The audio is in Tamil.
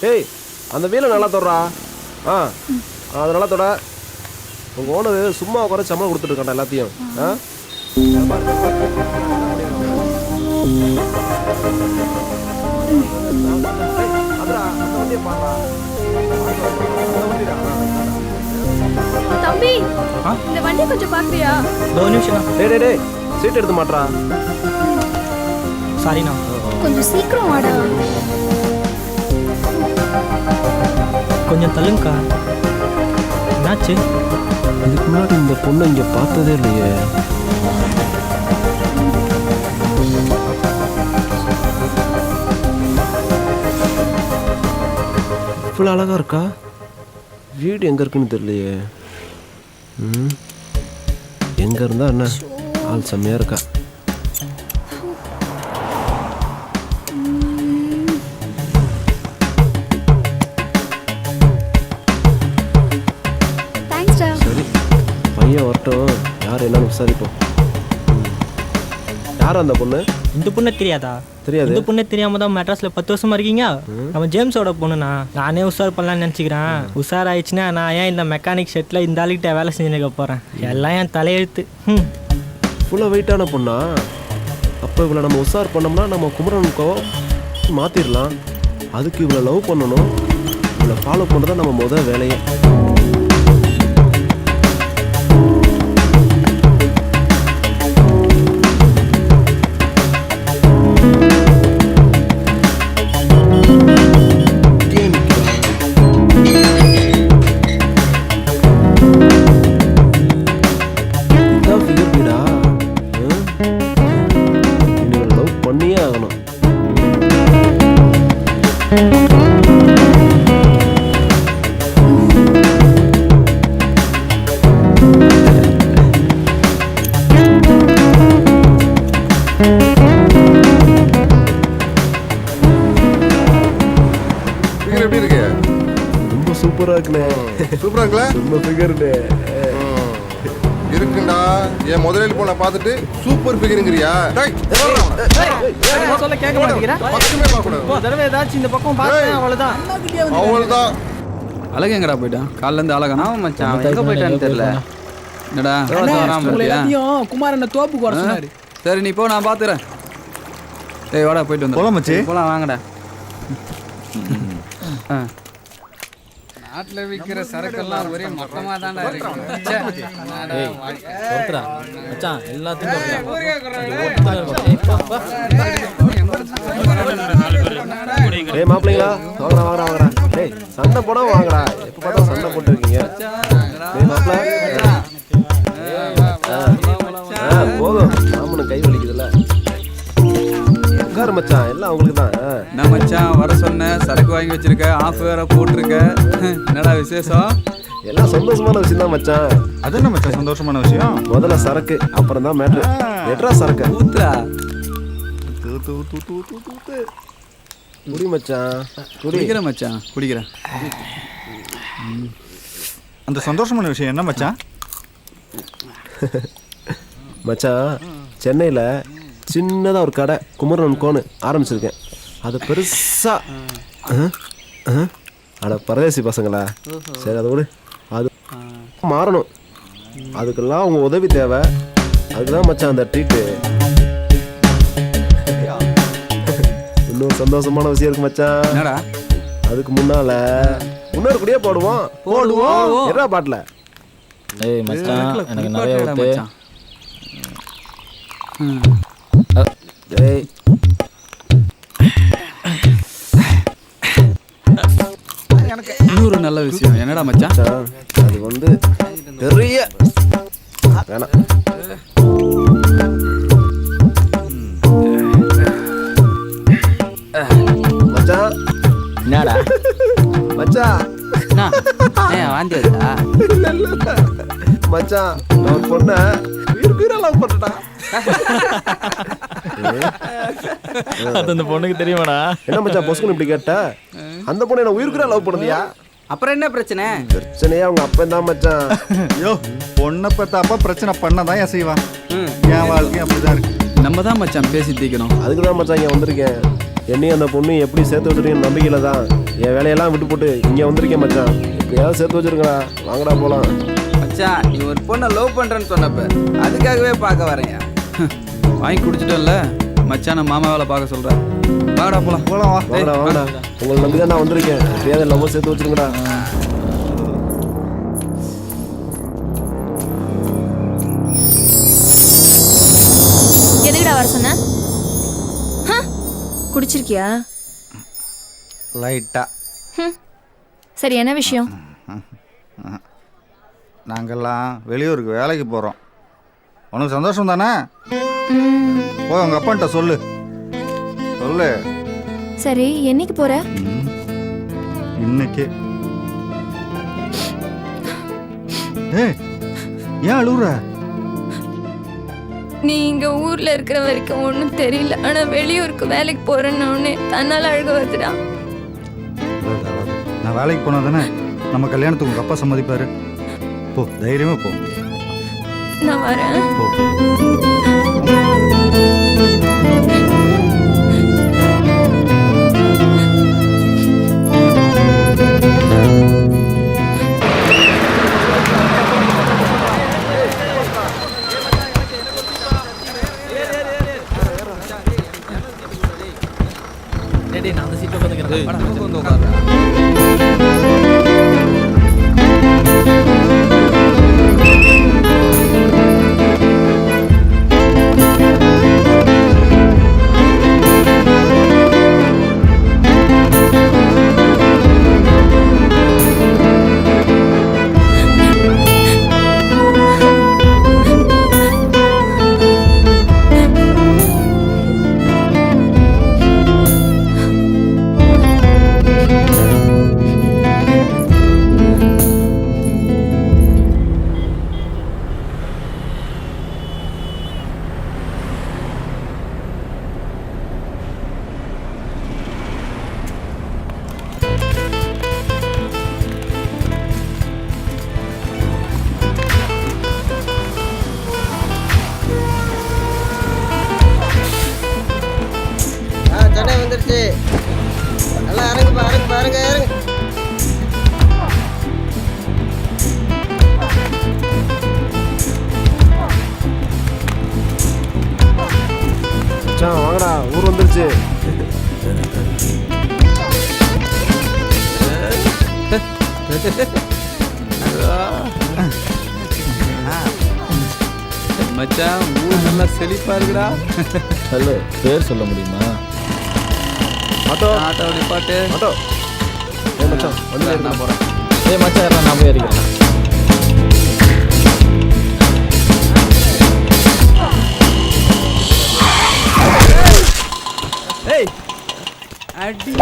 ஏய் அந்த வீலை நல்லா தொடரா. அது நல்லா தொட. உங்கள் ஓனர் சும்மா உட்கார சம்பளம் கொடுத்துட்டு எல்லாத்தையும். தம்பி இந்த வண்டி கொஞ்சம் பாக்குறியா? டேய் சீட் எடுத்து மாட்றா. சாரிண்ணா. கொஞ்சம் சீக்கிரம் வாடா. கொஞ்சம் தள்ளுங்கக்கா. என்னாச்சு? இதுக்கு முன்னாடி இந்த பொண்ணை இங்கே பார்த்ததே இல்லையே. இவ்வளோ அழகா இருக்கா. வீடு எங்கே இருக்குன்னு தெரியலையே. எங்கே இருந்தா என்ன ஆள் செம்மையாக இருக்கா. சரி பையன் வரட்டும், யார் என்னன்னு விசாரிப்போம். யார் அந்த பொண்ணு? இந்த பொண்ணு தெரியாதா? தெரியாது. இந்த பொண்ணு தெரியாம தான் மெட்ராஸ்ல 10 வருஷமா இருக்கீங்க. நம்ம ஜேம்ஸோட பொண்ணுண்ணா. நானே உஷார் பண்ணலான்னு நினச்சிக்கிறேன். உஷார் ஆயிடுச்சுன்னா நான் ஏன் இந்த மெக்கானிக் ஷெட்டில் இந்த ஆளுகிட்ட வேலை செஞ்சுக்க போகிறேன்? எல்லாம் என் தலையெழுத்து. ஃபுல்லாக வெயிட்டான பொண்ணா? அப்போ இவ்வளோ நம்ம உஷார் பண்ணோம்னா நம்ம குமரனுக்கோ மாற்றிடலாம். அதுக்கு இவ்வளோ லவ் பண்ணணும், இவ்வளோ ஃபாலோ பண்ணுறதான் நம்ம முதல் வேலையே. சூப்பரா இருக்குண்ணே. சூப்பரா இருக்குல்ல? ரொம்ப ஃபிகர்ண்ணே இருக்குண்டா. என் முதலில் போன பார்த்துட்டு சூப்பர் ஃபிகருங்கறியா? டேய் சொல்ல கேட்க மாட்டேங்கிறா. பக்கமே பார்க்க கூடாது. ஒரு தடவை ஏதாச்சும் இந்த பக்கம் பார்த்தேன், அவ்வளவுதான். அவ்வளவுதான். அழகு எங்கடா போயிட்டான்? காலைல இருந்து அழகானா மச்சான் எங்க போயிட்டான்னு தெரியல. என்னடா வராம எல்லாத்தையும் குமாரண்ண தோப்புக்கு வர சொன்னாரு. சரி நீ போ, நான் பாத்துறேன். ஏய் வாடா போயிட்டு வந்து போலாம் மச்சி. போலாம் வாங்கடா. நாட்டுல விக்கிற சரக்கெல்லாம் ஒரே மொத்தமா தான்டா இருக்கு. மச்சான் எல்லாத்தையும் ஏய் மாப்பிள்ளைங்களா, வாங்கடா. டேய் சண்டை போட வாங்கடா. எப்போ பார்த்தா சண்டை போட்டு இருக்கீங்க. டேய் மாப்பிள்ளை போதும், மாமனுக்கு கை வலிக்குதுல்ல. உட்காரு மச்சான், எல்லாம் உங்களுக்கு தான். நான் மச்சான் வர சொன்னேன், சரக்கு வாங்கி வச்சிருக்க, ஆஃப் வேற போட்டிருக்க. என்னடா விசேஷம்? எல்லாம் சந்தோஷமான விஷயம் தான் மச்சான். அது என்ன மச்சான் சந்தோஷமான விஷயம்? முதல்ல சரக்கு, அப்புறம் தான் மேட்ரு. எட்ரா சரக்கு ஊத்துறா. குடி மச்சான், குடிக்கிறேன் மச்சான், குடிக்கிறேன். அந்த சந்தோஷமான விஷயம் என்ன மச்சான்? மச்சான் சென்னையில் சின்னதாக ஒரு கடை குமரன் கோன்னு ஆரம்பிச்சிருக்கேன். அது பெருசா அட பரதேசி பசங்களா. சரி அதை விடு, அது மாறணும். அதுக்கெல்லாம் அவங்க உதவி தேவை. அதுதான் மச்சான் அந்த ட்ரீட்டு. இன்னும் சந்தோஷமான விஷயம் இருக்கு மச்சான். என்னடா? அதுக்கு முன்னால இன்னொரு குடியே போடுவோம். என்ன பாட்டில? ஏய் மச்சான் எனக்கு நிறைய மச்சான். டேய் இன்னொரு நல்ல விஷயம் என்னடா மச்சான்? அது வந்து பெரிய வேணாம். மச்சான் என்னடா மச்சான் வாந்தி வருதா? மச்சான் நான் பொண்ண உயிர் லவ் பண்றடா. அது அந்த பொண்ணுக்கு தெரியுமாடா? என்ன மச்சான் பொசுக்குன்னு இப்படி கேட்ட? அந்த பொண்ணு என்ன உயிருக்குற லவ் பண்ணுதியா? அப்புறம் என்ன பிரச்சனை? பிரச்சனையே அவங்க அப்பன் தான் மச்சான். ஐயோ பொண்ணை பார்த்தா பிரச்சனை பண்ணதான் ஏன் செய்வான். என் வாழ்க்கையும் அப்படிதான் இருக்கு. நம்ம தான் மச்சான் பேசி தீக்கணும். அதுக்கு தான் மச்சான் இங்கே வந்திருக்கேன். என்னையும் அந்த பொண்ணு எப்படி சேர்த்து விட்டுறீங்க நம்பிக்கையில தான். என் வேலையெல்லாம் விட்டு போட்டு இங்கே வந்திருக்கேன் மச்சான். எப்படியாவது சேர்த்து வச்சிருக்கடா. வாங்கடா போகலாம். மச்சான் நீ ஒரு பொண்ணை லவ் பண்ணுறேன்னு சொன்னப்ப அதுக்காகவே பார்க்க வரேன். வாங்கி குடிச்சிட்டோம்ல மச்சான், மாமா வேலை பார்க்க சொல்கிறேன். வாங்கடா போகலாம். போலாம் வா. வாங்கடா வாங்கடா. உங்களை நம்பி தான் நான் வந்திருக்கேன். எப்படியாவது லவ் சேர்த்து வச்சிருக்கடா. எதுக்குடா வர சொன்ன? குடிச்சிருக்கியா? லைட்டா. சரி, என்ன விஷயம்? நாங்கெல்லாம் வெளியூருக்கு வேலைக்கு போகிறோம். உனக்கு சந்தோஷம் தானே? போய் உங்கள் அப்பான்ட்ட சொல்லு. சொல்லு. சரி, என்னைக்கு போற? இன்னைக்கு. ஏய், ஏன் அழுகுற? நீ இங்க ஊர்ல இருக்கிற வரைக்கும் ஒன்றும் தெரியல, ஆனா வெளியூருக்கு வேலைக்கு போறேன்னு தன்னால அழுக வருதுடா. நான் வேலைக்கு போனா தானே நம்ம கல்யாணத்துக்கு உங்கள் அப்பா சம்மதிப்பாரு. போ, தைரியமா போ. நான் வரேன். போ. நான் அந்த சீட்டில் உட்காந்துக்கிறேன். வந்து உட்கார்றேன். சென்னை வந்துருச்சு. நல்லா இறங்கு பாருங்க. மச்சான் வாங்கடா, ஊர் வந்துருச்சு. மச்சான் ஊர் நல்லா செழிப்பா இருக்குடா. ஹலோ, பேர் சொல்ல முடியுமா? ஆட்டோ ஆட்டோ நிப்பாட்டு. ஆட்டோ. ஏய் மச்சான் வந்து நான் போகிறேன். ஏய் மச்சான், நான் போய் ஏறிக்கிறேன். ஏய் அடி